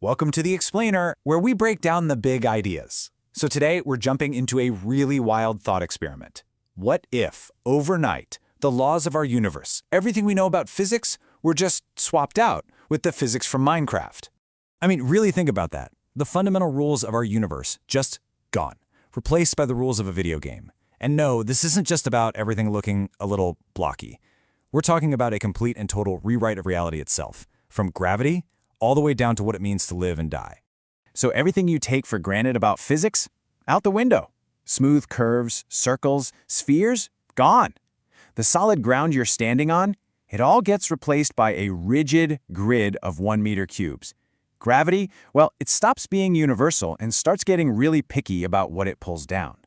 Welcome to The Explainer, where we break down the big ideas. So today, we're jumping into a really wild thought experiment. What if, overnight, the laws of our universe, everything we know about physics, were just swapped out with the physics from Minecraft? I mean, really think about that. The fundamental rules of our universe just gone, replaced by the rules of a video game. And no, this isn't just about everything looking a little blocky. We're talking about a complete and total rewrite of reality itself, from gravity all the way down to what it means to live and die. So everything you take for granted about physics, out the window. Smooth curves, circles, spheres, gone. The solid ground you're standing on, it all gets replaced by a rigid grid of 1 meter cubes. Gravity, well, it stops being universal and starts getting really picky about what it pulls down.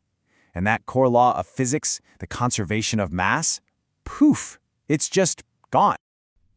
And that core law of physics, the conservation of mass, poof, it's just gone.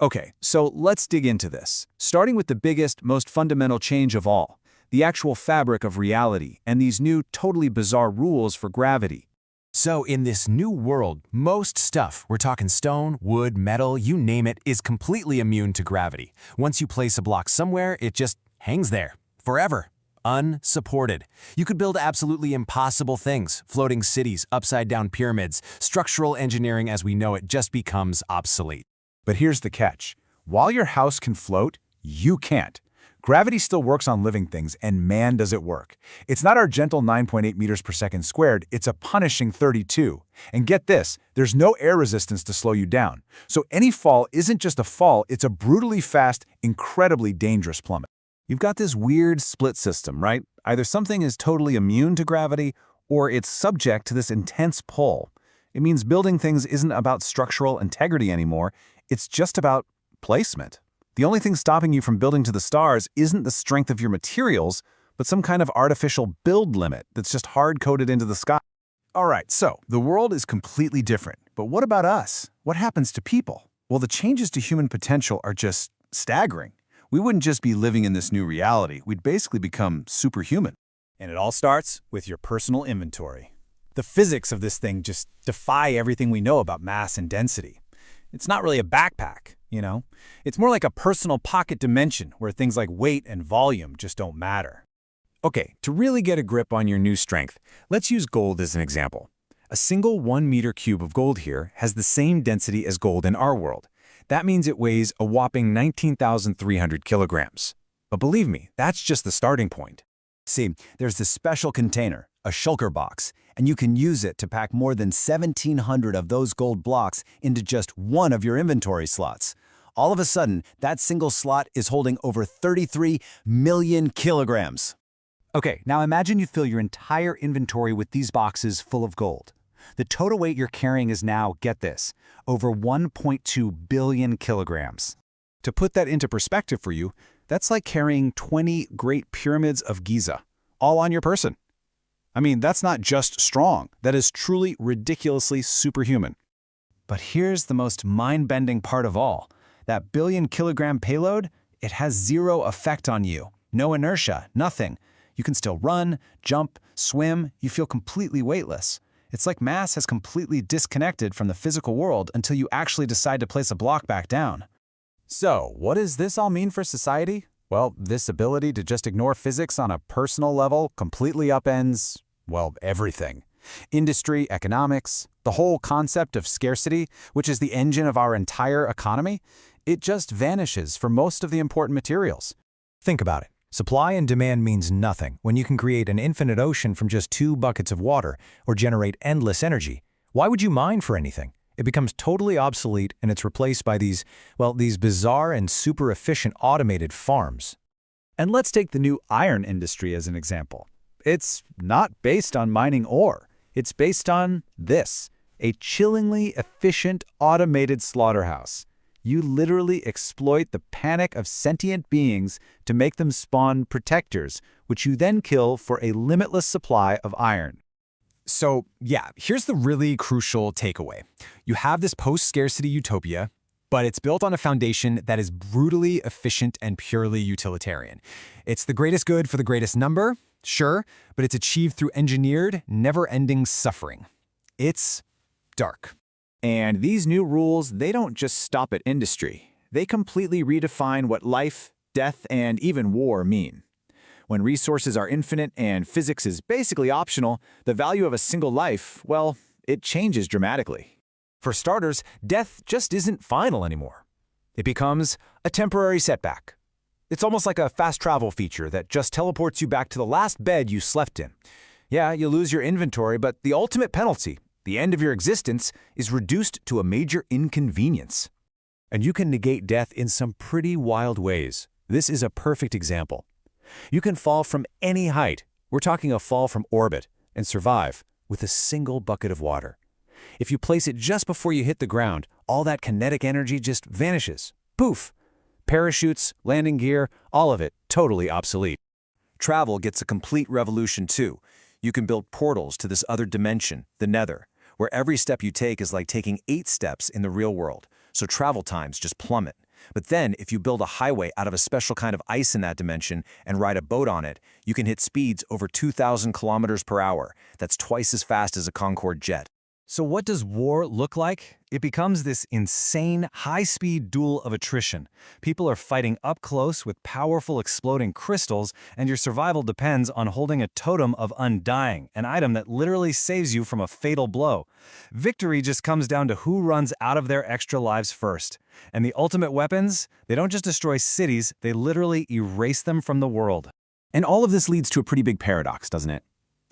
Okay, so let's dig into this, starting with the biggest, most fundamental change of all, the actual fabric of reality and these new, totally bizarre rules for gravity. So in this new world, most stuff, we're talking stone, wood, metal, you name it, is completely immune to gravity. Once you place a block somewhere, it just hangs there, forever, unsupported. You could build absolutely impossible things, floating cities, upside-down pyramids. Structural engineering as we know it just becomes obsolete. But here's the catch. While your house can float, you can't. Gravity still works on living things, and man does it work. It's not our gentle 9.8 meters per second squared, it's a punishing 32. And get this, there's no air resistance to slow you down. So any fall isn't just a fall, it's a brutally fast, incredibly dangerous plummet. You've got this weird split system, right? Either something is totally immune to gravity, or it's subject to this intense pull. It means building things isn't about structural integrity anymore, it's just about placement. The only thing stopping you from building to the stars isn't the strength of your materials, but some kind of artificial build limit that's just hard-coded into the sky. All right, so the world is completely different. But what about us? What happens to people? Well, the changes to human potential are just staggering. We wouldn't just be living in this new reality, we'd basically become superhuman. And it all starts with your personal inventory. The physics of this thing just defy everything we know about mass and density. It's not really a backpack, you know? It's more like a personal pocket dimension where things like weight and volume just don't matter. Okay, to really get a grip on your new strength, let's use gold as an example. A single 1 meter cube of gold here has the same density as gold in our world. That means it weighs a whopping 19,300 kilograms. But believe me, that's just the starting point. See, there's this special container, a shulker box, and you can use it to pack more than 1,700 of those gold blocks into just one of your inventory slots. All of a sudden, that single slot is holding over 33 million kilograms. Okay, now imagine you fill your entire inventory with these boxes full of gold. The total weight you're carrying is now, get this, over 1.2 billion kilograms. To put that into perspective for you, that's like carrying 20 Great Pyramids of Giza, all on your person. I mean, that's not just strong, that is truly ridiculously superhuman. But here's the most mind-bending part of all. That billion-kilogram payload, it has zero effect on you. No inertia, nothing. You can still run, jump, swim, you feel completely weightless. It's like mass has completely disconnected from the physical world until you actually decide to place a block back down. So, what does this all mean for society? Well, this ability to just ignore physics on a personal level completely upends, well, everything. Industry, economics, the whole concept of scarcity, which is the engine of our entire economy, it just vanishes for most of the important materials. Think about it. Supply and demand means nothing when you can create an infinite ocean from just 2 buckets of water or generate endless energy. Why would you mine for anything? It becomes totally obsolete and it's replaced by these bizarre and super efficient automated farms. And let's take the new iron industry as an example. It's not based on mining ore. It's based on this, a chillingly efficient automated slaughterhouse. You literally exploit the panic of sentient beings to make them spawn protectors, which you then kill for a limitless supply of iron. So, yeah, here's the really crucial takeaway. You have this post-scarcity utopia, but it's built on a foundation that is brutally efficient and purely utilitarian. It's the greatest good for the greatest number, sure, but it's achieved through engineered, never-ending suffering. It's dark. And these new rules, they don't just stop at industry. They completely redefine what life death, and even war mean. When resources are infinite and physics is basically optional, the value of a single life, well, it changes dramatically. For starters, death just isn't final anymore. It becomes a temporary setback. It's almost like a fast travel feature that just teleports you back to the last bed you slept in. Yeah, you lose your inventory, but the ultimate penalty, the end of your existence, is reduced to a major inconvenience. And you can negate death in some pretty wild ways. This is a perfect example. You can fall from any height, we're talking a fall from orbit, and survive with a single bucket of water. If you place it just before you hit the ground, all that kinetic energy just vanishes. Poof! Parachutes, landing gear, all of it totally obsolete. Travel gets a complete revolution too. You can build portals to this other dimension, the Nether, where every step you take is like taking 8 steps in the real world, so travel times just plummet. But then, if you build a highway out of a special kind of ice in that dimension and ride a boat on it, you can hit speeds over 2,000 kilometers per hour. That's twice as fast as a Concorde jet. So what does war look like? It becomes this insane, high-speed duel of attrition. People are fighting up close with powerful exploding crystals, and your survival depends on holding a totem of undying, an item that literally saves you from a fatal blow. Victory just comes down to who runs out of their extra lives first. And the ultimate weapons, they don't just destroy cities, they literally erase them from the world. And all of this leads to a pretty big paradox, doesn't it?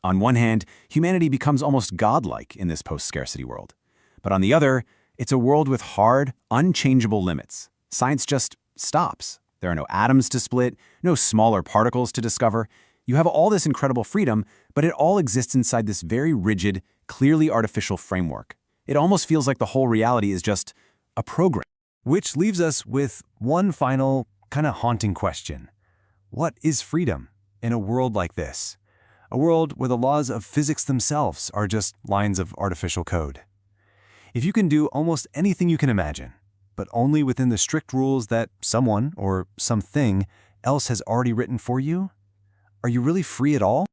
On one hand, humanity becomes almost godlike in this post-scarcity world. But on the other, it's a world with hard, unchangeable limits. Science just stops. There are no atoms to split, no smaller particles to discover. You have all this incredible freedom, but it all exists inside this very rigid, clearly artificial framework. It almost feels like the whole reality is just a program. Which leaves us with one final, kind of haunting question. What is freedom in a world like this? A world where the laws of physics themselves are just lines of artificial code. If you can do almost anything you can imagine, but only within the strict rules that someone or something else has already written for you, are you really free at all?